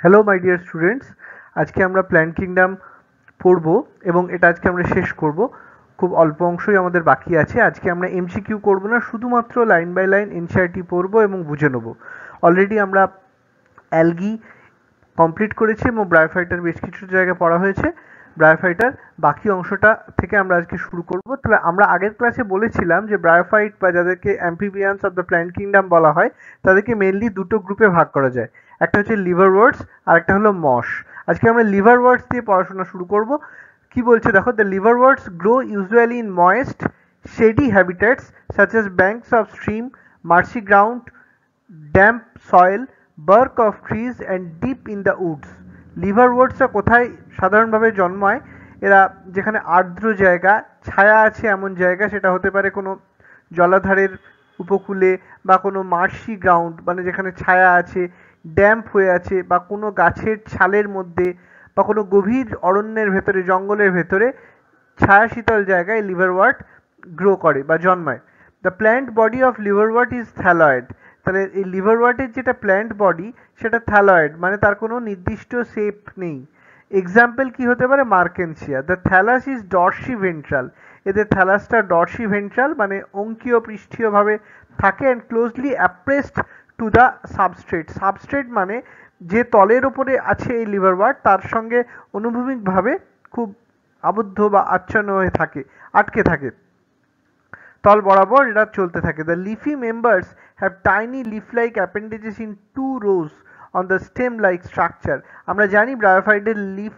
Hello my dear students, আজকে আমরা plant kingdom পড়বো এবং এটা আজকে আমরা শেষ করব। খুব অল্প অংশই আমাদের বাকি আছে। আজকে আমরা এমসিকিউ করব না, শুধুমাত্র লাইন বাই লাইন এনসিইআরটি পড়বো এবং বুঝে নেব। অলরেডি আমরা অ্যালগি কমপ্লিট করেছি এবং ব্রায়োফাইটার বেশ কিছু জায়গায় পড়া হয়েছে। ব্রায়োফাইটার বাকি অংশটা থেকে আমরা আজকে শুরু করব। তাহলে আমরা আগের ক্লাসে বলেছিলাম যে ব্রায়োফাইট বা যাদেরকে amphibians of the plant kingdom বলা হয় তাদেরকে মেনলি দুটো গ্রুপে ভাগ করা যায়। একটা হচ্ছে লিভারওয়ার্টস আর একটা হলো মস। আজকে আমরা লিভারওয়ার্টস দিয়ে পড়াশোনা শুরু করব। কি বলছে দেখো, the liverworts grow usually in moist shady habitats such as banks of stream, marshy ground, damp soil, bark of trees and deep in the woods. লিভারওয়ার্টসরা কোথায় সাধারণভাবে জন্মায়? এরা যেখানে আর্দ্র জায়গা, ছায়া আছে এমন জায়গা, সেটা হতে পারে কোনো জলাধারের উপকূলে বা কোনো মার্শি গ্রাউন্ড মানে যেখানে ছায়া আছে, ড্যাম্প হয়ে আছে বা কোনো গাছের ছালের মধ্যে বা কোনো গভীর অরণ্যের ভেতরে, জঙ্গলের ভেতরে ছায়া শীতল জায়গায় লিভারওয়ার্ট গ্রো করে বা জন্মায়। The plant body of liverwort is thalloid. তাহলে এই লিভারওয়ার্টের যেটা প্ল্যান্ট বডি সেটা থ্যালয়েড, মানে তার কোনো নির্দিষ্ট শেপ নেই। এক্সাম্পল কি হতে পারে? Marchantia. The thallus is dorsiventral. এদের থ্যালাসটা ডর্সি ভেন্ট্রাল মানে অঙ্কীয় পৃষ্ঠীয়ভাবে থাকে and closely appressed to the substrate. Substrate মানে যে তলের ওপরে আছে এই লিভারওয়ার্ট তার সঙ্গে অনুভূমিকভাবে খুব আবদ্ধ বা আচ্ছন্ন হয়ে থাকে, আটকে থাকে, তল বরাবর এরা চলতে থাকে। The leafy members have tiny leaf like appendages in two rows on the stem like structure. আমরা জানি ব্রায়োফাইটের লিফ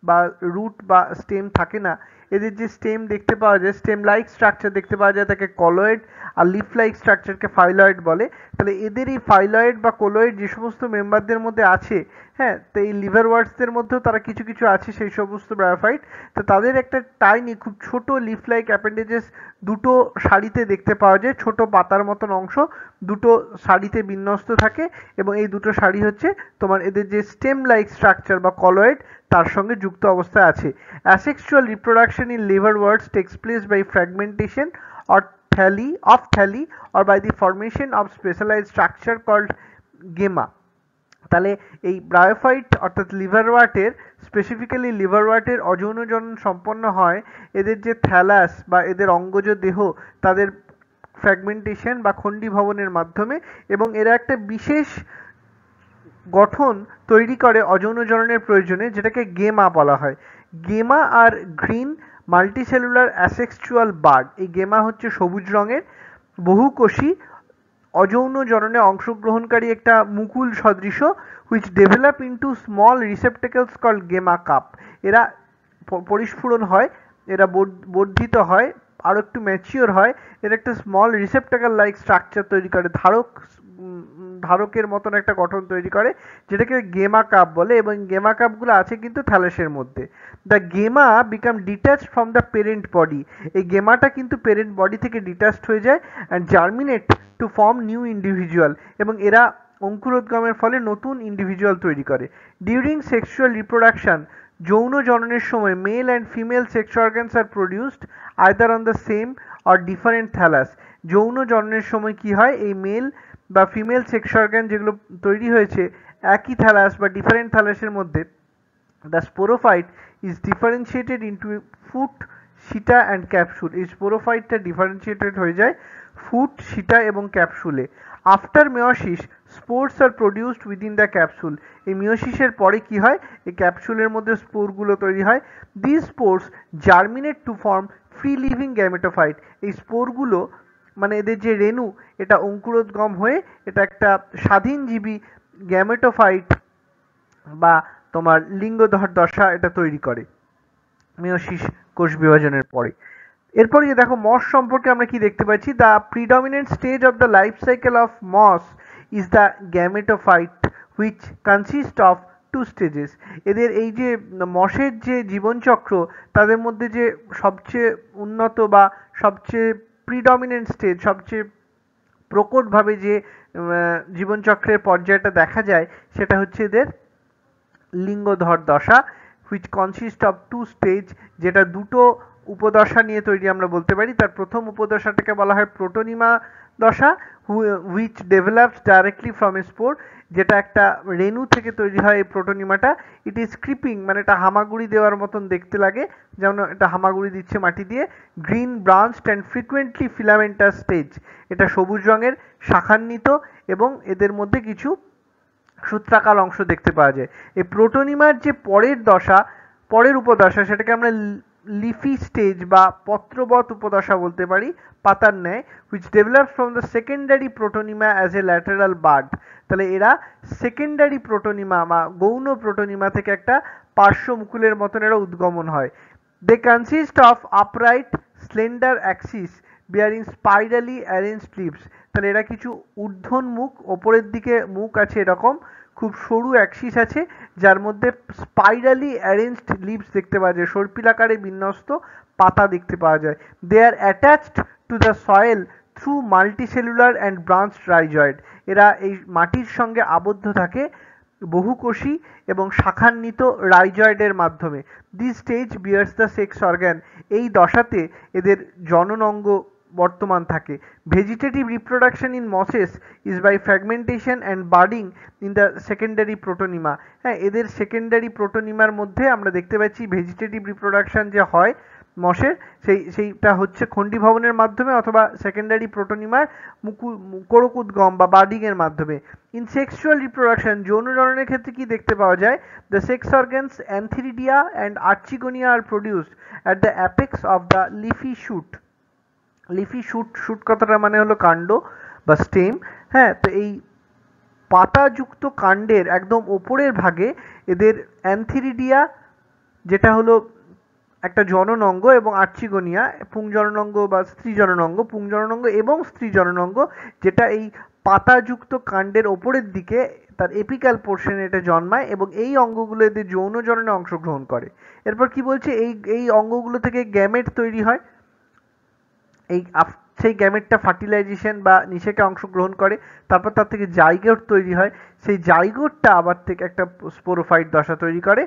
বা রুট বা স্টেম থাকে না, এদের যে স্টেম দেখতে পাওয়া যায়, স্টেম লাইক স্ট্রাকচার দেখতে পাওয়া যায়, তাকে কলয়েড, আর লিফ লাইক স্ট্রাকচারকে ফাইলয়েড বলে। তাহলে এদের এই ফাইলয়েড বা কোলয়েড যে সমস্ত মেম্বারদের মধ্যে আছে, হ্যাঁ, তো এই লিভারওয়ার্টসদের মধ্যেও তারা কিছু কিছু আছে সেই সমস্ত ব্রায়োফাইট। তো তাদের একটা টাইনি খুব ছোট লিফ লাইক অ্যাপেন্ডেজেস দুটো সারিতে দেখতে পাওয়া যায়, ছোট পাতার মতন অংশ দুটো সারিতে বিন্যস্ত থাকে এবং এই দুটো সারি হচ্ছে তোমার এদের যে স্টেম লাইক স্ট্রাকচার বা কলয়েড তার সঙ্গে যুক্ত অবস্থায় আছে। Asexual reproduction in liverworts takes place by fragmentation or thalli or by the formation of specialized structure called gemma. তাহলে এই ব্রায়োফাইট অর্থাৎ লিভারওয়ার্টের, স্পেসিফিক্যালি লিভারওয়ার্টের অযৌনজনন সম্পন্ন হয় এদের যে থ্যালাস বা এদের অঙ্গজ দেহ তাদের ফ্র্যাগমেন্টেশন বা খণ্ডীভবনের মাধ্যমে, এবং এরা একটা বিশেষ গঠন তৈরি করে অযৌনজননের প্রয়োজনে, যেটাকে গেমা বলা হয়। গেমা আর গ্রিন মাল্টিসেলুলার অ্যাসেক্সুয়াল বার্ড। এই গেমা হচ্ছে সবুজ রঙের বহুকোষী অযৌন জননে অংশগ্রহণকারী একটা মুকুল সদৃশ, which develop into small receptacles called gemma cup. এরা পরিস্ফুরণ হয়, এরা বর্ধিত হয়, আরও একটু ম্যাচিওর হয়, এর একটা স্মল রিসেপ্টেকল লাইক স্ট্রাকচার তৈরি করে, ধারকের মতন একটা গঠন তৈরি করে, যেটাকে গেমা কাপ বলে। এবং গেমা কাপগুলো আছে কিন্তু থ্যালাসের মধ্যে। The gemma become detached from the parent body. এই গেমাটা কিন্তু পেরেন্ট বডি থেকে ডিট্যাচড হয়ে যায় and germinate to form new individual, এবং এরা অঙ্কুরোদ্গমের ফলে নতুন ইন্ডিভিজুয়াল তৈরি করে। ডিউরিং সেক্সুয়াল রিপ্রোডাকশন, যৌন জননের সময় mail and female sex organs are produced either on the same or different thallus. যৌন জননের সময় কি হয়, এই মেল বা ফিমেল সেক্স অর্গান যেগুলো তৈরি হয়েছে একই থ্যালাস বা ডিফারেন্ট থ্যালাসের মধ্যে, the sporophyte is differentiated into foot, seta and capsule. এই স্পোরোফাইটটা ডিফারেন্সিয়েটেড হয়ে যায় ফুট, সিটা এবং ক্যাপসুলে। After meiosis spores are produced within the capsule. এই মিওসিসের পরে কি হয়, এই ক্যাপসুলের মধ্যে স্পোরগুলো তৈরি হয়। This spores germinate to form free living gametophyte. এই স্পোরগুলো মানে এদের যে রেণু, এটা অঙ্কুরোদ্গম হয়ে এটা একটা স্বাধীনজীবী গ্যামেটোফাইট বা তোমার লিঙ্গধর দশা এটা তৈরি করে মিওসিস, কোষ বিভাজনের পরে। এরপরে যে দেখো মস সম্পর্কে আমরা কি দেখতে পাচ্ছি, the predominant stage of the life cycle of moss is the gametophyte which consist of two stages. এদের এই যে মসের যে জীবনচক্র, তাদের মধ্যে যে সবচেয়ে উন্নত বা সবচেয়ে প্রিডমিনেন্ট স্টেজ, সবচেয়ে প্রকটভাবে যে জীবনচক্রের পর্যায়টা দেখা যায় সেটা হচ্ছে এদের লিঙ্গধর দশা, which consist of two stage, যেটা দুটো উপদশা নিয়ে তৈরি আমরা বলতে পারি। তার প্রথম উপদশাটাকে বলা হয় প্রোটোনিমা দশা which develops directly from a spore, যেটা একটা রেণু থেকে তৈরি হয় এই প্রোটোনিমাটা। ইট ইজ ক্রিপিং, মানে এটা হামাগুড়ি দেওয়ার মতন দেখতে লাগে, যেমন এটা হামাগুড়ি দিচ্ছে মাটি দিয়ে। Green branched and frequently filamentous stage, এটা সবুজ রঙের, শাখান্বিত, এবং এদের মধ্যে কিছু সূত্রাকার অংশ দেখতে পাওয়া যায়। এই প্রোটোনিমার যে পরের দশা, পরের উপদশা, সেটাকে আমরা লিফি স্টেজ বা পত্রবৎ উপদশা বলতে পারি, পাতার ন্যায়, which develops from the secondary protonema as a lateral bird. তাহলে এরা সেকেন্ডারি প্রোটোনিমা বা গৌণ প্রোটোনিমা থেকে একটা পার্শ্ব মুকুলের মতন এরা উদ্গমন হয়। They consist of upright slender axis bearing spirally arranged leaves. তাহলে এরা কিছু ঊর্ধ্বন্মুখ, ওপরের দিকে মুখ আছে এরকম, খুব সরু অ্যাক্সিস আছে, যার মধ্যে স্পাইরালি অ্যারেঞ্জড লিভস দেখতে পাওয়া যায়, সর্পিলাকারে বিন্যস্ত পাতা দেখতে পাওয়া যায়। They are attached to the soil through multicellular and branched rhizoid. এরা এই মাটির সঙ্গে আবদ্ধ থাকে বহুকোষী এবং শাখান্বিত রাইজয়েডের মাধ্যমে। This stage bears the sex organ, এই দশাতে এদের জনন অঙ্গ বর্তমান থাকে। Vegetative reproduction in mosses is by fragmentation and budding in the secondary protonema. হ্যাঁ, এদের সেকেন্ডারি প্রোটোনিমার মধ্যে আমরা দেখতে পাচ্ছি ভেজিটেটিভ রিপ্রোডাকশন যে হয় মশের, সেইটা হচ্ছে খণ্ডী ভবনের মাধ্যমে অথবা সেকেন্ডারি প্রোটোনিমার কোরকুদ্গম বা বার্ডিং এর মাধ্যমে। ইন সেক্সুয়াল রিপ্রোডাকশন, যৌন জননের ক্ষেত্রে কি দেখতে পাওয়া যায়? The sex organs antheridia and archegonia are produced at the apex of the leafy shoot. Leafy shoot, shoot কথাটা মানে হলো কাণ্ড বা স্টেম। হ্যাঁ, তো এই পাতাযুক্ত কাণ্ডের একদম ওপরের ভাগে এদের অ্যান্থিরিডিয়া, যেটা হলো একটা জননঙ্গ, এবং আর্চিগোনিয়া পুংজননাঙ্গ বা স্ত্রী জননাঙ্গ, পুংজননাঙ্গ এবং স্ত্রী জননাঙ্গ, যেটা এই পাতাযুক্ত কাণ্ডের ওপরের দিকে তার এপিক্যাল পোর্শনে এটা জন্মায় এবং এই অঙ্গগুলো এদের যৌন জননে অংশগ্রহণ করে। এরপর কি বলছে, এই অঙ্গগুলো থেকে গ্যামেট তৈরি হয়। এই সেই গ্যামেটটা ফার্টিলাইজেশন বা নিষেকে অংশগ্রহণ করে, তারপর তার থেকে জাইগোট তৈরি হয়। সেই জাইগোটটা আবার থেকে একটা স্পোরোফাইট দশা তৈরি করে।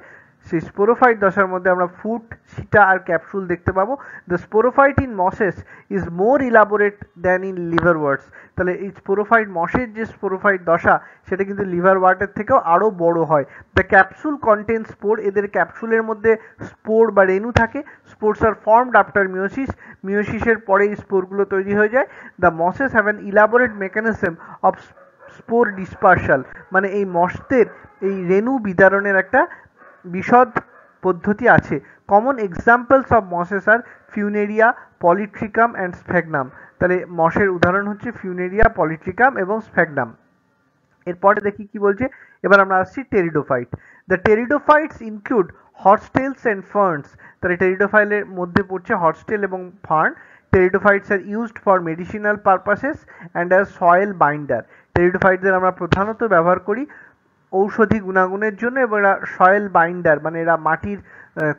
সেই স্পোরোফাইট দশার মধ্যে আমরা ফুট, সিটা আর ক্যাপসুল দেখতে পাবো। The sporophyte in mosses is more elaborate than in liverworts. তাহলে এই স্পোরোফাইট, মশের যে স্পোরোফাইট দশা, সেটা কিন্তু লিভারওয়ার্টের থেকেও আরও বড় হয়। দ্য ক্যাপসুল কন্টেন্ট স্পোর, এদের ক্যাপসুলের মধ্যে স্পোর বা রেণু থাকে। Spores are formed after meiosis, মিওসিসের পরে এই স্পোরগুলো তৈরি হয়ে যায়। The mosses have an elaborate mechanism of spore dispersal, মানে এই মশদের এই রেণু বিদারণের একটা বিশদ পদ্ধতি আছে। Common examples of mosses are Funaria, Polytrichum and Sphagnum. তাহলে মশের উদাহরণ হচ্ছে ফিউনেরিয়া, পলিট্রিকাম এবং স্ফ্যাগনাম। এরপরে দেখি কি বলছে। এবার আমরা আসছি pteridophyte. The pteridophytes include horsetails and ferns. তাহলে টেরিডোফাইলের মধ্যে পড়ছে হর্সটেল এবং fern. Pteridophytes are used for medicinal purposes and as soil binder. টেরিডোফাইটদের আমরা প্রধানত ব্যবহার করি ঔষধি গুণাগুণের জন্য, এবং এরা সয়েল বাইন্ডার, মানে এরা মাটির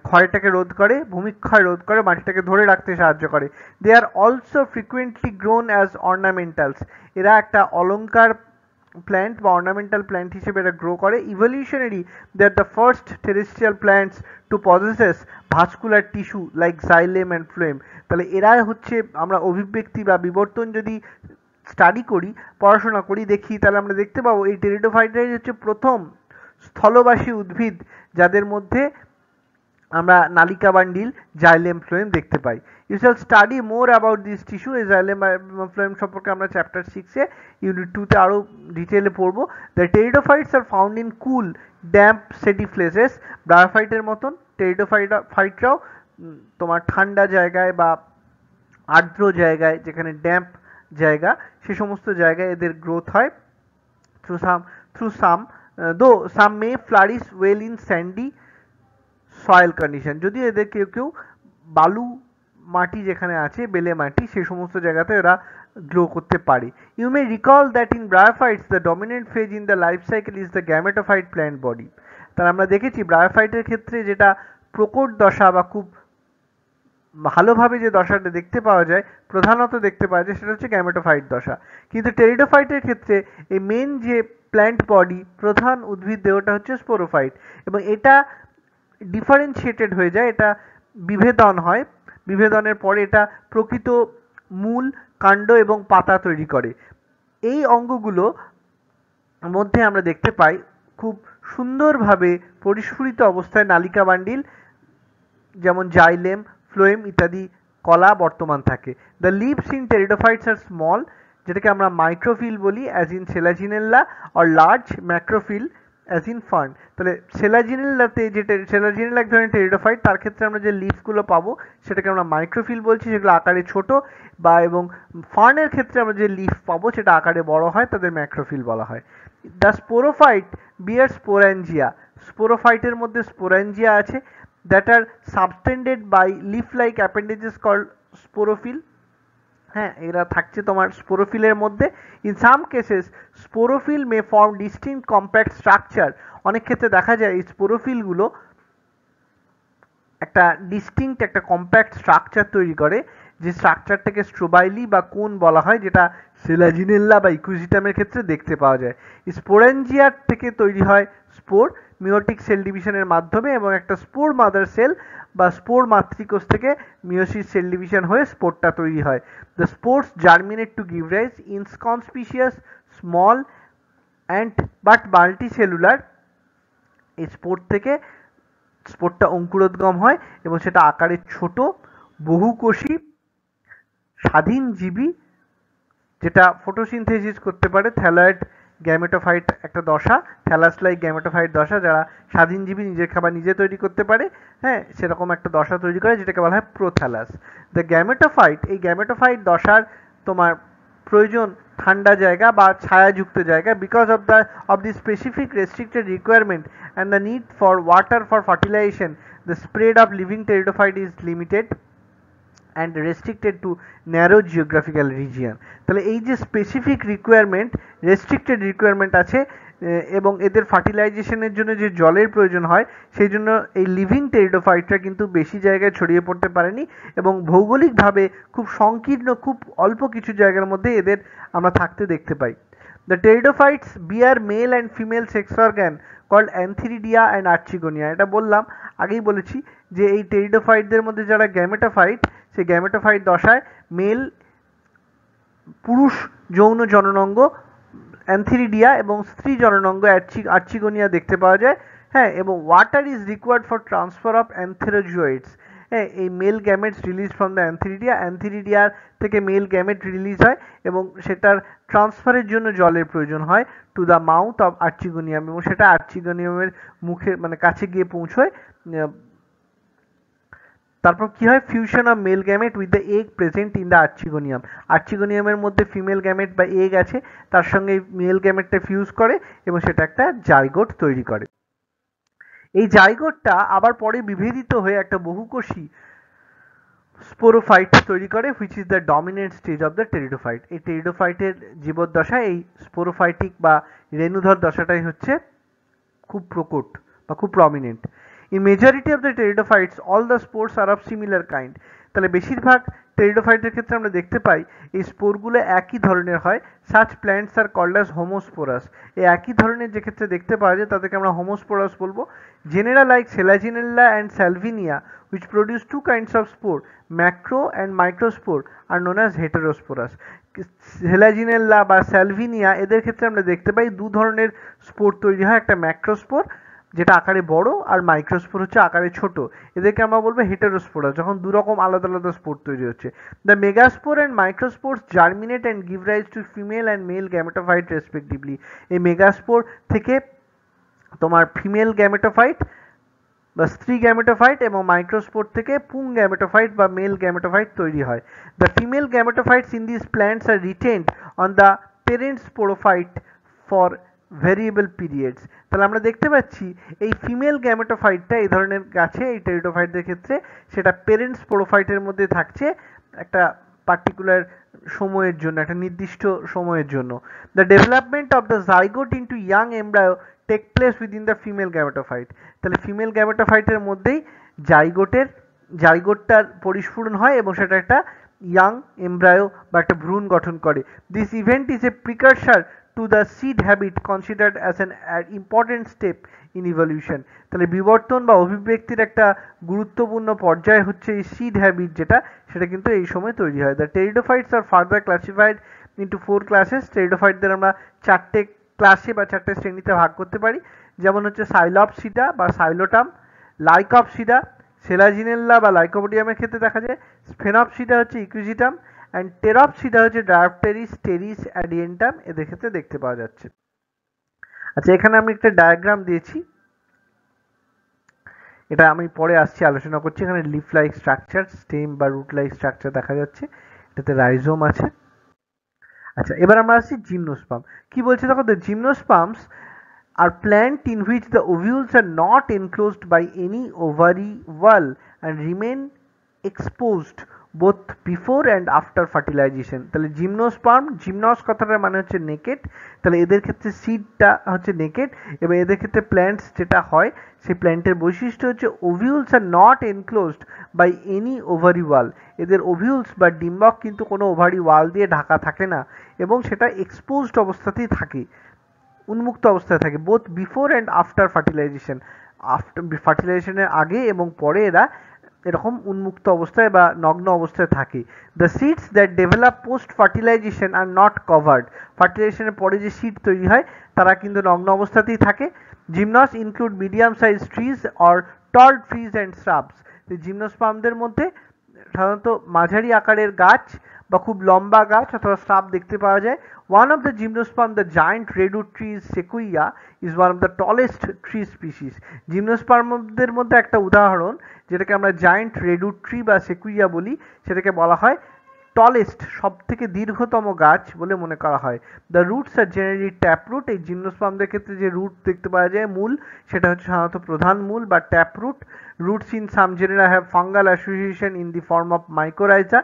ক্ষয়টাকে রোধ করে, ভূমিক্ষয় রোধ করে, মাটিটাকে ধরে রাখতে সাহায্য করে। They are also frequently grown as ornamentals. এরা একটা অলঙ্কার প্ল্যান্ট বা অর্নামেন্টাল প্ল্যান্ট হিসেবে এরা গ্রো করে। Evolutionary, they are the first terrestrial plants to possess vascular tissue like xylem and phloem. তাহলে এরা হচ্ছে, আমরা অভিব্যক্তি বা বিবর্তন যদি স্টাডি করি, পড়াশোনা করি, দেখি, তাহলে আমরা দেখতে পাবো এই টেরিডোফাইটরাই হচ্ছে প্রথম স্থলবাসী উদ্ভিদ যাদের মধ্যে আমরা নালিকা বান্ডিল, জাইলেম, ফ্লোয়েম দেখতে পাই। You shall study more about this tissue. এই জাইলেম ফ্লোয়েম সম্পর্কে আমরা চ্যাপ্টার 6-এ ইউনিট 2-তে আরও ডিটেলে পড়বো। The pteridophytes are found in cool damp shady places. ব্রায়োফাইটের মতন টেরিডোফাইটরাও তোমার ঠান্ডা জায়গায় বা আর্দ্র জায়গায়, যেখানে ড্যাম্প জায়গা, সে সমস্ত জায়গায় এদের গ্রোথ হয়। Through some though some may flourish well in sandy soil condition. যদিও এদের কেউ কেউ বালু মাটি যেখানে আছে, বেলে মাটি, সেই সমস্ত জায়গাতে এরা গ্রো করতে পারে। You may recall that in bryophytes the dominant phase in the life cycle is the gametophyte plant body. তাহলে আমরা দেখেছি ব্রায়োফাইটের ক্ষেত্রে যেটা প্রকট দশা বা খুব ভালোভাবে যে দশাটা দেখতে পাওয়া যায়, প্রধানত দেখতে পাওয়া যায়, সেটা হচ্ছে গ্যামেটোফাইট দশা। কিন্তু টেরিডোফাইটের ক্ষেত্রে এই মেন যে প্ল্যান্ট বডি, প্রধান উদ্ভিদ দেহটা হচ্ছে স্পোরোফাইট, এবং এটা ডিফারেন্সিয়েটেড হয়ে যায়, এটা বিভেদন হয়। বিভেদনের পরে এটা প্রকৃত মূল কাণ্ড এবং পাতা তৈরি করে। এই অঙ্গগুলো মধ্যে আমরা দেখতে পাই খুব সুন্দরভাবে পরিস্ফুরিত অবস্থায় নালিকা বান্ডিল, যেমন জাইলেম, ফ্লোয়েম ইত্যাদি কলা বর্তমান থাকে। The leaves in pteridophytes are small, যেটাকে আমরা মাইক্রোফিল বলি, as in Selaginella, are large macrophyll as in fern. তাহলে সেলাজিনেল্লাতে, যেটা সেলাজিনেল্লা এক ধরনের টেরিডোফাইট, তার ক্ষেত্রে আমরা যে লিভসগুলো পাবো সেটাকে আমরা মাইক্রোফিল বলছি, যেগুলো আকারে ছোট, বা এবং ফার্নের ক্ষেত্রে আমরা যে লিফ পাবো সেটা আকারে বড় হয়, তাদের ম্যাক্রোফিল বলা হয়। দ্য স্পোরোফাইট বিয়ার স্পোরাঞ্জিয়া, স্পোরোফাইটের মধ্যে স্পোরাঞ্জিয়া আছে, that are subtended by leaf-like appendages called sporophyll। হ্যাঁ, এরা থাকছে তোমার স্পোরোফিলের মধ্যে। In some cases sporophyll May form distinct compact structure, অনেক ক্ষেত্রে দেখা যায় এই স্পোরোফিলগুলো একটা ডিস্টিংক্ট একটা কম্প্যাক্ট স্ট্রাকচার তৈরি করে, যে স্ট্রাকচারটাকে স্ট্রোবাইলি বা কোন বলা হয়, যেটা সেলাজিনেল্লা বা ইকুইজিটামের ক্ষেত্রে দেখতে পাওয়া যায়। স্পোরেঞ্জিয়ার থেকে তৈরি হয় স্পোর মিওটিক সেল ডিভিশনের মাধ্যমে, এবং একটা স্পোর মাদার সেল বা স্পোর মাতৃকোষ থেকে মিওসিস সেল ডিভিশন হয়ে স্পোরটা তৈরি হয়। The spores germinate to give rise inconspicuous small and but multicellular. এই স্পোর থেকে স্পোরটা অঙ্কুরোদ্গম হয় এবং সেটা আকারে ছোট, বহুকোষী, স্বাধীনজীবী, যেটা ফটোসিনথেসিস করতে পারে। থ্যালয়েড গ্যামেটোফাইট একটা দশা, থ্যালাস লাইক গ্যামেটোফাইট দশা, যারা স্বাধীনজীবী, নিজের খাবার নিজে তৈরি করতে পারে, হ্যাঁ, সেরকম একটা দশা তৈরি করে, যেটাকে বলা হয় প্রোথ্যালাস। দ্য গ্যামেটোফাইট, এই গ্যামেটোফাইট দশার তোমার প্রয়োজন ঠান্ডা জায়গা বা ছায়াযুক্ত জায়গা, because of the specific restricted requirement and the need for water for fertilisation, the spread of living pteridophyte is limited and restricted to narrow geographical region. তাহলে এই যে স্পেসিফিক রিকোয়ারমেন্ট, রেস্ট্রিক্টেড রিকোয়ারমেন্ট আছে, এবং এদের ফার্টিলাইজেশনের জন্য যে জলের প্রয়োজন হয়, সেই জন্য এই লিভিং টেরিডোফাইটটা কিন্তু বেশি জায়গায় ছড়িয়ে পড়তে পারেনি, এবং ভৌগোলিকভাবে খুব সংকীর্ণ, খুব অল্প কিছু জায়গার মধ্যে এদের আমরা থাকতে দেখতে পাই। The pteridophytes bear male and female sex organ called antheridia and archegonia. এটা বললাম, আগেই বলেছি যে এই টেরিডোফাইটদের মধ্যে যারা গ্যামেটোফাইট, সেই গ্যামেটোফাইট দশায় মেল পুরুষ যৌন জননাঙ্গ অ্যান্থিরিডিয়া এবং স্ত্রী জননাঙ্গ আর্চিগোনিয়া দেখতে পাওয়া যায়। হ্যাঁ, এবং water is required for transfer of antherozoids. হ্যাঁ, এই male gametes release from the antheridia, অ্যান্থিরিডিয়ার থেকে মেল গ্যামেট রিলিজ হয়, এবং সেটার ট্রান্সফারের জন্য জলের প্রয়োজন হয় টু দ্য মাউথ অফ আর্চিগোনিয়াম, এবং সেটা আর্চিগোনিয়ামের মুখে মানে কাছে গিয়ে পৌঁছয়। তারপর কি হয়, fusion of male gamete with the egg present in the archegonium. আর্চিগোনিয়ামের মধ্যে ফিমেল গ্যামেট বা এগ আছে, তার সঙ্গে মেল গ্যামেটটা ফিউজ করে এবং সেটা একটা জাইগোট তৈরি করে। এই জাইগোটটা আবার পরে বিভেদিত হয়ে একটা বহুকোষী স্পোরোফাইট তৈরি করে, which is the dominant stage of the pteridophyte. এই টেরিডোফাইটের জীবদ্দশায় এই স্পোরোফাইটিক বা রেণুধর দশাটাই হচ্ছে খুব প্রকট বা খুব prominent. In majority of the pteridophytes, all the spores are of similar kind. তাহলে বেশিরভাগ টেরিডোফাইটের ক্ষেত্রে আমরা দেখতে পাই এই স্পোরগুলো একই ধরনের হয়। such plants are called as homosporous. এই একই ধরনের যে ক্ষেত্রে দেখতে পাওয়া যায় তাদেরকে আমরা homosporous বলবো। Genera like Selaginella and Salvinia, which produce two kinds of spore, macro and microspore, are known as heterosporous. Selaginella বা Salvinia এদের ক্ষেত্রে আমরা দেখতে পাই দু ধরনের স্পোর তৈরি হয়, একটা ম্যাক্রোস্পোর যেটা আকারে বড়, আর মাইক্রোস্পোর হচ্ছে আকারে ছোট। এদেরকে আমরা বলবো হেটেরোস্পোরাস, যখন দু রকম আলাদা আলাদা স্পোর তৈরি হচ্ছে। The megaspore and microspores germinate and give rise to female and male gametophyte respectively. এই মেগাস্পোর থেকে তোমার ফিমেল গ্যামেটোফাইট বা স্ত্রী গ্যামেটোফাইট এবং মাইক্রোস্পোর থেকে পুং গ্যামেটোফাইট বা মেল গ্যামেটোফাইট তৈরি হয়। The female gametophytes in this plants are retained on the parent sporophyte for variable periods. তাহলে আমরা দেখতে পাচ্ছি এই ফিমেল গ্যামেটোফাইটটা এই ধরনের গাছে, এই টেরিডোফাইটদের ক্ষেত্রে সেটা প্যারেন্ট স্পোরোফাইটের মধ্যে থাকছে একটা পার্টিকুলার সময়ের জন্য, একটা নির্দিষ্ট সময়ের জন্য। The development of the zygote into young embryo take place within the female gametophyte. তাহলে ফিমেল গ্যামেটোফাইটের মধ্যেই জাইগোটটার পরিস্ফুরণ হয় এবং সেটা একটা ইয়াং এমব্রায়ো বা একটা ভ্রূণ গঠন করে। This event is a precursor to the seed habit, considered as an important step in evolution. তাহলে বিবর্তন বা অভিব্যক্তির একটা গুরুত্বপূর্ণ পর্যায় হচ্ছে এই সিড হ্যাবিট, যেটা সেটা কিন্তু এই সময় তৈরি হয়। The pteridophytes are further classified into 4 classes. টেরিডোফাইটদের আমরা 4টে ক্লাসে বা 4টে শ্রেণীতে ভাগ করতে পারি, যেমন হচ্ছে সাইলপসিডা বা সাইলোটাম, লাইকপসিডা সেলাজিনেল্লা বা লাইকোপোডিয়ামের ক্ষেত্রে দেখা যায়, স্ফেনপসিডা হচ্ছে ইকুইজিটাম, অ্যান্ড টেরপসিডা হচ্ছে ডায়োপটেরিস, টেরিস, অ্যাডিয়েন্টাম, এদের ক্ষেত্রে দেখতে পাওয়া যাচ্ছে। আচ্ছা, এখানে আমি একটা ডায়াগ্রাম দিয়েছি, এটা আমি পরে আসছি আলোচনা করছি। এখানে লিফ লাইক স্ট্রাকচার, স্টেম বা রুট লাইক স্ট্রাকচার দেখা যাচ্ছে, এটাতে রাইজোম আছে। আচ্ছা, এবার আমরা আসছি জিমনোস্পার্ম। কি বলছে দেখো, the gymnosperms are plant in which the ovules are not enclosed by any ovary wall and remain exposed both before and after fertilization। তাহলে জিমনোস্পার্ম, জিমনস কথাটার মানে হচ্ছে নেকেড, তাহলে এদের ক্ষেত্রে সিডটা হচ্ছে নেকেড, এবং এদের ক্ষেত্রে প্ল্যান্টস যেটা হয় সেই প্ল্যান্টের বৈশিষ্ট্য হচ্ছে ovules are not enclosed by any ovary wall. এদের ওভিউলস বা ডিম্বক কিন্তু কোনো ওভারি ওয়াল দিয়ে ঢাকা থাকে না, এবং সেটা এক্সপোজড অবস্থাতেই থাকে, উন্মুক্ত অবস্থায় থাকে, both before and after fertilization. ফার্টিলাইজেশনের আগে এবং পরে এরা এরকম উন্মুক্ত অবস্থায় বা নগ্ন অবস্থায় থাকে। The seeds that develop post fertilization are not covered. ফার্টিলাইজেশনের পরে যে সিড তৈরি হয় তারা কিন্তু নগ্ন অবস্থাতেই থাকে। Gymnos include medium size trees or tall trees and shrubs. জিমনোস্পার্মদের মধ্যে সাধারণত মাঝারি আকারের গাছ বা খুব লম্বা গাছ অথবা শ্রাব দেখতে পাওয়া যায়। One of the gymnosperm, the giant redwood tree sequoia, is one of the tallest tree species. জিমনোস্পার্মদের মধ্যে একটা উদাহরণ, যেটাকে আমরা জায়ান্ট রেডউড ট্রি বা সেকুইয়া বলি, সেটাকে বলা হয় টলেস্ট, সব থেকে দীর্ঘতম গাছ বলে মনে করা হয়। The roots are generally tap root. এই জিমনোস্পার্মদের ক্ষেত্রে যে রুট দেখতে পাওয়া যায়, মূল, সেটা হচ্ছে সাধারণত প্রধান মূল বা tap root. Roots in some genera have fungal association in the form of mycorrhiza.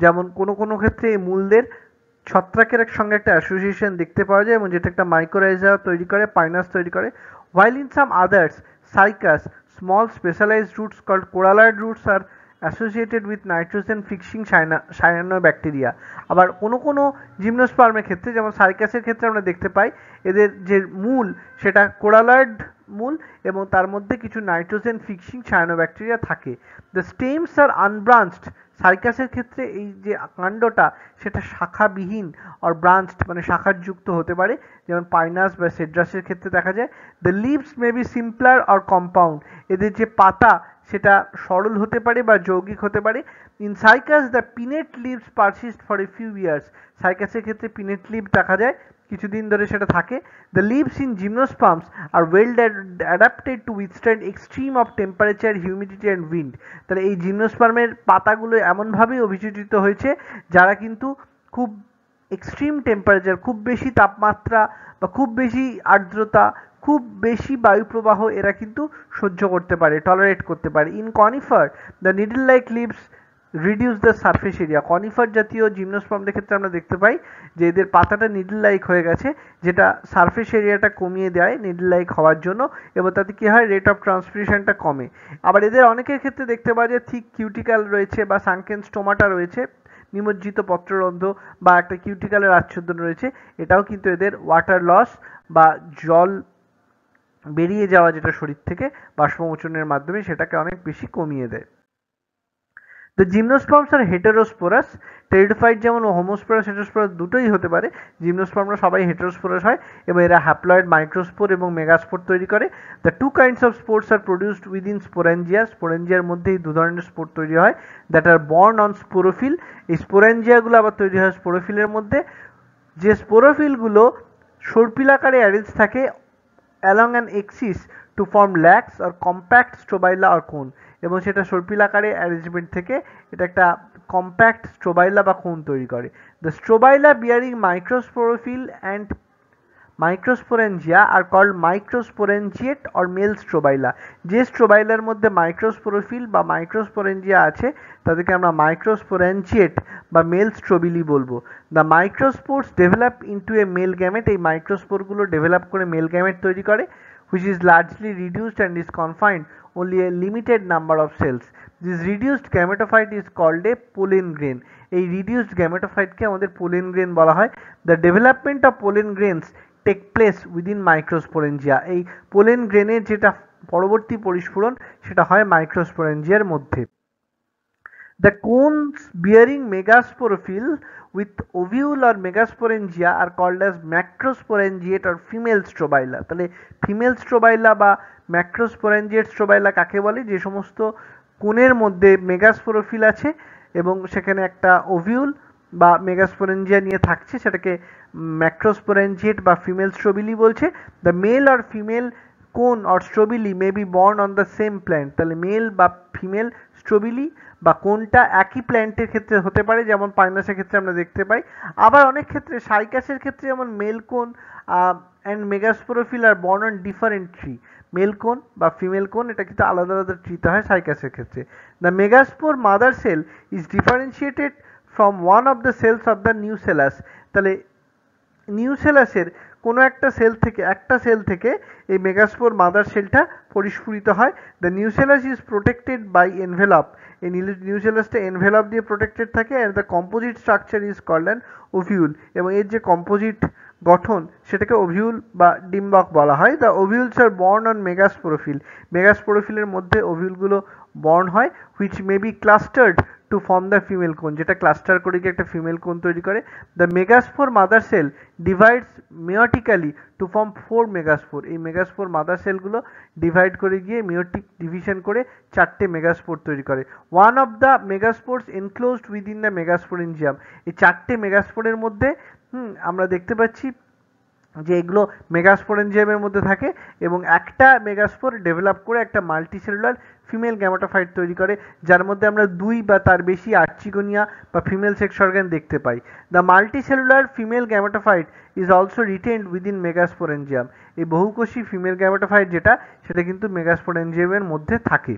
যেমন কোনো কোনো ক্ষেত্রে এই মূলদের ছত্রাকের সঙ্গে একটা অ্যাসোসিয়েশন দেখতে পাওয়া যায়, এবং যেটা একটা মাইকোরাইজা তৈরি করে, পাইনাস তৈরি করে। while in some others, cycas, small specialized roots called coralloid roots are associated with nitrogen fixing cyanobacteria। আবার কোনো কোনো জিমনোস্পার্মের ক্ষেত্রে, যেমন সাইকাসের ক্ষেত্রে আমরা দেখতে পাই এদের যে মূল সেটা কোরালয়েড মূল, এবং তার মধ্যে কিছু নাইট্রোজেন ফিক্সিং সায়ানোব্যাকটেরিয়া থাকে। দ্য স্টেমস আর আনব্রাঞ্চড। সাইকাসের ক্ষেত্রে এই যে কাণ্ডটা সেটা শাখাবিহীন আর ব্রাঞ্চড মানে শাখাযুক্ত হতে পারে, যেমন পাইনাস বা সেড্রাসের ক্ষেত্রে দেখা যায়। The leaves may be simpler or compound. এদের যে পাতা সেটা সরল হতে পারে বা যৌগিক হতে পারে। In cycas the pinnate leaves persist for a few years. সাইকাসের ক্ষেত্রে পিনেট লিভ দেখা যায়, কিছুদিন ধরে সেটা থাকে। The leaves in gymnosperms are well adapted to withstand extreme of temperature, humidity and wind. তাহলে এই জিমনোস্পার্মের পাতাগুলো এমনভাবেই অভিযোজিত হয়েছে যারা কিন্তু খুব এক্সট্রিম টেম্পারেচার, খুব বেশি তাপমাত্রা বা খুব বেশি আর্দ্রতা, খুব বেশি বায়ুপ্রবাহ এরা কিন্তু সহ্য করতে পারে, টলারেট করতে পারে। In conifer the needle like leaves reduce the surface area. Conifer জাতীয় জিমনোস্পার্মদের ক্ষেত্রে আমরা দেখতে পাই যে এদের পাতাটা নিডল লাইক হয়ে গেছে, যেটা সারফেস এরিয়াটা কমিয়ে দেয় নিডল লাইক হওয়ার জন্য, এবং তাতে কী হয়, রেট অফ ট্রান্সপিরেশনটা কমে। আবার এদের অনেকের ক্ষেত্রে দেখতে পাওয়া যায় থিক কিউটিক্যাল রয়েছে বা সানকেন স্টোমাটা রয়েছে, নিমজ্জিত পত্ররন্ধ্র বা একটা কিউটিক্যালের আচ্ছাদন রয়েছে। এটাও কিন্তু এদের ওয়াটার লস বা জল বেরিয়ে যাওয়া যেটা শরীর থেকে বাষ্পমোচনের মাধ্যমে সেটাকে অনেক বেশি কমিয়ে দেয়। The gymnosperms are heterosporous. Pteridophyte যেমন হোমোস্পোরাস হেটেরোস্পোরাস দুটোই হতে পারে, জিমনোস্পার্মরা সবাই হেটেরোস্পোরাস হয়, এবং এরা হ্যাপ্লয়েড মাইক্রোস্পোর এবং মেগাস্পোর তৈরি করে। The two kinds of spores are produced within sporangia. স্পোরেঞ্জিয়ার মধ্যেই দু ধরনের স্পোর তৈরি হয়, that are borne on sporophyll. এই স্পোরেঞ্জিয়াগুলো আবার তৈরি হয় স্পোরোফিলের মধ্যে, যে স্পোরোফিলগুলো সর্পিলাকারে অ্যারেঞ্জ থাকে along an axis to form lax or compact strobila or cone, এবং সেটা সর্পিলাকারে অ্যারেঞ্জমেন্ট থেকে এটা একটা কম্প্যাক্ট স্ট্রোবাইলা বা কোন তৈরি করে। The strobila bearing microsporophyll and microsporangia are called microsporangiate or male strobila. যে স্ট্রোবাইলার মধ্যে মাইক্রোস্পোরোফিল বা মাইক্রোস্পোরেঞ্জিয়া আছে তাদেরকে আমরা মাইক্রোস্পোরেঞ্জিয়েট বা মেল স্ট্রোবিলি বলবো। The microspores develop into a male gamete. এই মাইক্রোস্পোরগুলো ডেভেলপ করে মেল গ্যামেট তৈরি করে, which is largely reduced and is confined only a limited number of cells. This reduced gametophyte is called a pollen grain. এই reduced gametophyte কে আমাদের pollen grain বলা হয়। The development of pollen grains take place within microsporangia. এই pollen গ্রেনের যেটা পরবর্তী পরিস্ফুরণ সেটা হয় মাইক্রোস্পোরেঞ্জিয়ার মধ্যে। The cones bearing megasporophyll with ovule or megasporangia are called as macrosporangiate or female strobila। তাহলে ফিমেল স্ট্রোবাইলা বা ম্যাক্রোস্পোরেঞ্জিয়েট স্ট্রোবাইলা কাকে বলে? যে সমস্ত কোণের মধ্যে মেগাস্পোরোফিল আছে এবং সেখানে একটা ওভিউল বা মেগাস্পোরেঞ্জিয়া নিয়ে থাকছে, সেটাকে ম্যাক্রোস্পোরেঞ্জিয়েট বা ফিমেল স্ট্রোবিলি বলছে। The male or female cone or strobili may be borne on the same plant. তাহলে মেল বা ফিমেল স্ট্রোবিলি বা কোনটা একই প্ল্যান্টের ক্ষেত্রে হতে পারে, যেমন পাইনাসের ক্ষেত্রে আমরা দেখতে পাই। আবার অনেক ক্ষেত্রে সাইকাসের ক্ষেত্রে যেমন male cone and megasporophyll are borne on different tree. Male cone বা ফিমেল কোন এটা কিন্তু আলাদা আলাদা ট্রিতে হয় সাইকাসের ক্ষেত্রে। The megaspore mother cell is differentiated from one of the cells of the nucellus. তাহলে নিউসেলাসের কোনো একটা সেল থেকে এই মেগাস্পোর মাদার সেলটা পরিস্ফুরিত হয়। The nucellus is protected by envelope. এই নিউসেলাসটা এনভেলপ দিয়ে প্রোটেক্টেড থাকে। And the composite structure is called an ovule. এবং এর যে কম্পোজিট গঠন সেটাকে ওভিউল বা ডিম্বক বলা হয়। The ovules are borne on megasporophyll. মেগাস্পোরোফিলের মধ্যে ওভিউলগুলো বর্ন হয়, which may be clustered to form the female cone, যেটা ক্লাস্টার করে গিয়ে একটা ফিমেল কোন তৈরি করে। The megaspore mother cell divides meiotically to form 4 megaspore. এই মেগাস্পোর মাদার সেলগুলো ডিভাইড করে গিয়ে মেয়োটিক ডিভিশন করে 4টে মেগাস্পোর তৈরি করে। One of the megaspores enclosed within the megasporangium. এই 4টে মেগাস্পোরের মধ্যে আমরা দেখতে পাচ্ছি যে এগুলো মেগাস্পোরেঞ্জিয়ামের মধ্যে থাকে এবং একটা মেগাস্পোর ডেভেলপ করে একটা মাল্টিসেলুলার ফিমেল গ্যামেটোফাইট তৈরি করে, যার মধ্যে আমরা 2 বা তার বেশি আর্চিগোনিয়া বা ফিমেল সেক্স অর্গান দেখতে পাই। The multicellular female gametophyte is also retained within megasporangium. এই বহুকোষী ফিমেল গ্যামেটোফাইট যেটা, সেটা কিন্তু মেগাস্পোরেঞ্জিয়ামের মধ্যে থাকে।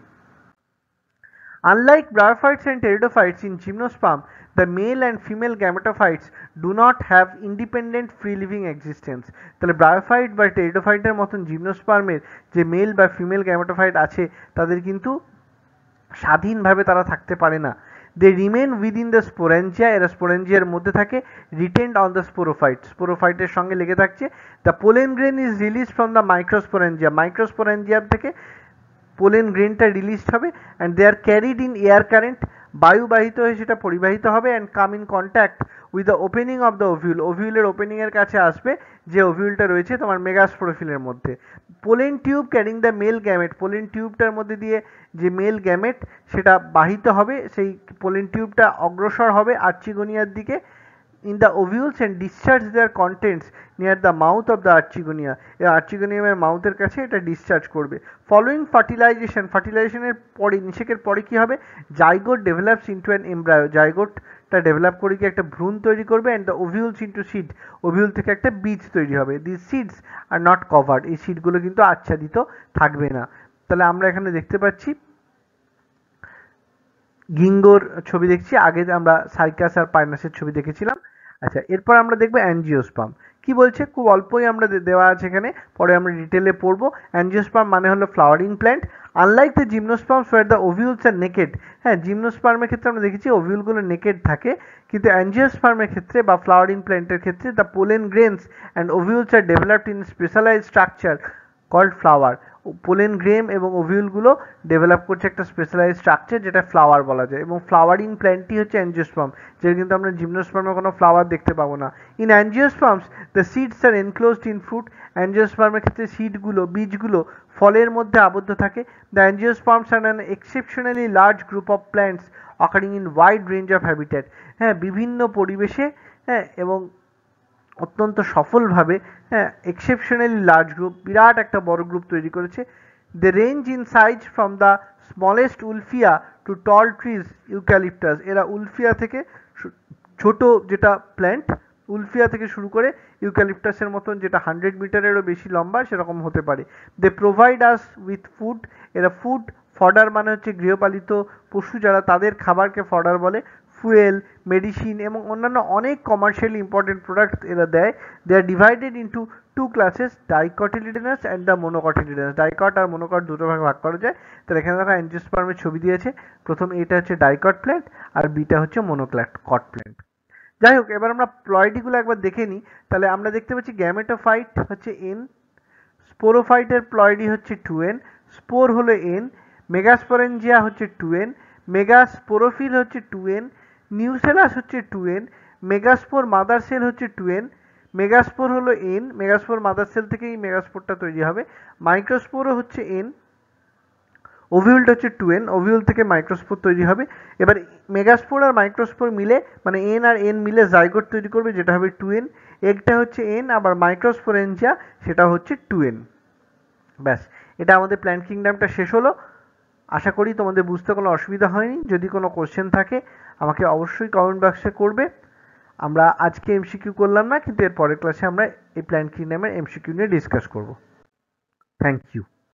Unlike bryophytes and pteridophytes in gymnosperm, the male and female gametophytes do not have independent free living existence। তাহলে ব্রায়োফাইট বা টেরিডোফাইটের মতন জিমনোস্পার্মের যে মেল বা ফিমেল গ্যামেটোফাইট আছে তাদের কিন্তু স্বাধীনভাবে তারা থাকতে পারে না। They remain within the sporangia. এরা স্পোরেঞ্জিয়ার মধ্যে থাকে, রিটেন্ড অন দ্য স্পোরোফাইট, স্পোরোফাইটের সঙ্গে লেগে থাকছে। The pollen grain is release from the microsporangia. Microsporangium থেকে পোলেন গ্রেনটা রিলিজড হবে and they are carried in air current. বায়ুবাহিত হয়ে সেটা পরিবাহিত হবে and come in contact with the opening of the ovule. ওভিউলের ওপেনিংয়ের কাছে আসবে, যে ওভিউলটা রয়েছে তোমার মেগাস্পোরোফিলের মধ্যে। Pollen tube carrying the male gamete. Pollen টিউবটার মধ্যে দিয়ে যে মেল গ্যামেট সেটা বাহিত হবে, সেই পোলেন টিউবটা অগ্রসর হবে আর্চিগোনিয়ার দিকে in the ovules and discharge their contents near the mouth of the archigonia। এই আর্চিগোনিয়ামের মাউথের কাছে এটা ডিসচার্জ করবে। ফলোইং ফার্টিলাইজেশনের পরে, নিষেকের পরে কি হবে? Zygote develops into an embryo. জাইগোটটা ডেভেলপ করে গিয়ে একটা ভ্রূণ তৈরি করবে and the ovules into seed. Ovule থেকে একটা বীজ তৈরি হবে। This seeds are not covered. এই সিডগুলো কিন্তু আচ্ছাদিত থাকবে না। তাহলে আমরা এখানে দেখতে পাচ্ছি গিঙ্গোর ছবি দেখছি, আগে আমরা সাইকাস আর পাইনাসের ছবি দেখেছিলাম। আচ্ছা, এরপর আমরা দেখবো অ্যাঞ্জিওস্পার্ম। কি বলছে? খুব অল্পই আমরা দেওয়া আছে এখানে, পরে আমরা ডিটেলে পড়বো। অ্যাঞ্জিওস্পার্ম মানে হলো flowering plant. Unlike the gymnosperms where the ovules are naked. হ্যাঁ, জিমনোস্পার্মের ক্ষেত্রে আমরা দেখেছি ওভিউলগুলো নেকেড থাকে, কিন্তু অ্যাঞ্জিওস্পার্মের ক্ষেত্রে বা ফ্লাওয়ারিং প্ল্যান্টের ক্ষেত্রে the pollen grains and ovules are developed in specialised structure called flower. Pollen grain এবং ওভিউলগুলো ডেভেলপ করছে একটা স্পেশালাইজ স্ট্রাকচার, যেটা ফ্লাওয়ার বলা যায়। এবং ফ্লাওয়ারিং প্ল্যান্টই হচ্ছে অ্যাঞ্জিওস্পার্ম, যেটা কিন্তু আমরা জিমনোস্পার্মে কোনো ফ্লাওয়ার দেখতে পাবো না। In angiosperms the seeds are enclosed in fruit. অ্যাঞ্জিওস্পার্মের ক্ষেত্রে সিডগুলো, বীজগুলো ফলের মধ্যে আবদ্ধ থাকে। The angiosperms are an exceptionally large group of plants occurring in wide range of habitat. হ্যাঁ, বিভিন্ন পরিবেশে, হ্যাঁ, এবং অত্যন্ত সফলভাবে, হ্যাঁ, এক্সেপশনালি লার্জ গ্রুপ, বিরাট একটা বড় গ্রুপ তৈরি করেছে। They range in size from the smallest wolffia to tall trees eucalyptus. এরা উলফিয়া থেকে ছোট যেটা প্ল্যান্ট, উলফিয়া থেকে শুরু করে ইউক্যালিপটাসের মতন যেটা 100 মিটারেরও বেশি লম্বা সেরকম হতে পারে। They provide us with food. এরা ফুড, ফডার মানে হচ্ছে গৃহপালিত পশু যারা, তাদের খাবারকে ফডার বলে। ফুয়েল, মেডিসিন এবং অন্যান্য অনেক কমার্শিয়ালি ইম্পর্টেন্ট প্রোডাক্ট এরা দেয়। They are divided into 2 classes, dicotyledonous and the monocotyledonous. Dicot আর মোনোকট দুটো ভাগে ভাগ করা যায়। তাহলে এখানে দেখো অ্যাঞ্জিওস্পার্মের ছবি দিয়েছে। প্রথম এটা হচ্ছে ডাইকট প্ল্যান্ট আর বিটা হচ্ছে মোনোকট প্ল্যান্ট। যাই হোক, এবার আমরা প্লয়েডিগুলো একবার দেখে নিই। তাহলে আমরা দেখতে পাচ্ছি গ্যামেটোফাইট হচ্ছে এন, স্পোরোফাইটের প্লয়েডি হচ্ছে 2n, স্পোর হলো n, মেগাস্পোরেঞ্জিয়া হচ্ছে 2n, মেগাস্পোরোফিল হচ্ছে 2n, নিউসেলাস হচ্ছে 2n, মেগাস্পোর মাদার সেল হচ্ছে 2n, মেগাস্পোর হলো n, মেগাস্পোর মাদার সেল থেকেই মেগাস্পোরটা তৈরি হবে, মাইক্রোস্পোরও হচ্ছে n, ওভিউলটা হচ্ছে 2n, ওভিউল থেকে মাইক্রোস্পোর তৈরি হবে। এবার মেগাস্পোর আর মাইক্রোস্পোর মিলে মানে n আর n মিলে জাইগোট তৈরি করবে, যেটা হবে 2n, এগটা হচ্ছে n, আবার মাইক্রোস্পোরেঞ্জিয়া সেটা হচ্ছে 2n। ব্যাস, এটা আমাদের প্ল্যান্ট কিংডমটা শেষ হলো। আশা করি তোমাদের বুঝতে কোনো অসুবিধা হয়নি। যদি কোনো কোশ্চেন থাকে আমাকে অবশ্যই কমেন্ট বক্সে করবে। আমরা আজকে এমসিকিউ করলাম না, কিন্তু এর পরের ক্লাসে আমরা এই প্ল্যান্ট কিংডমের এমসিকিউ নিয়ে ডিসকাস করব। Thank you.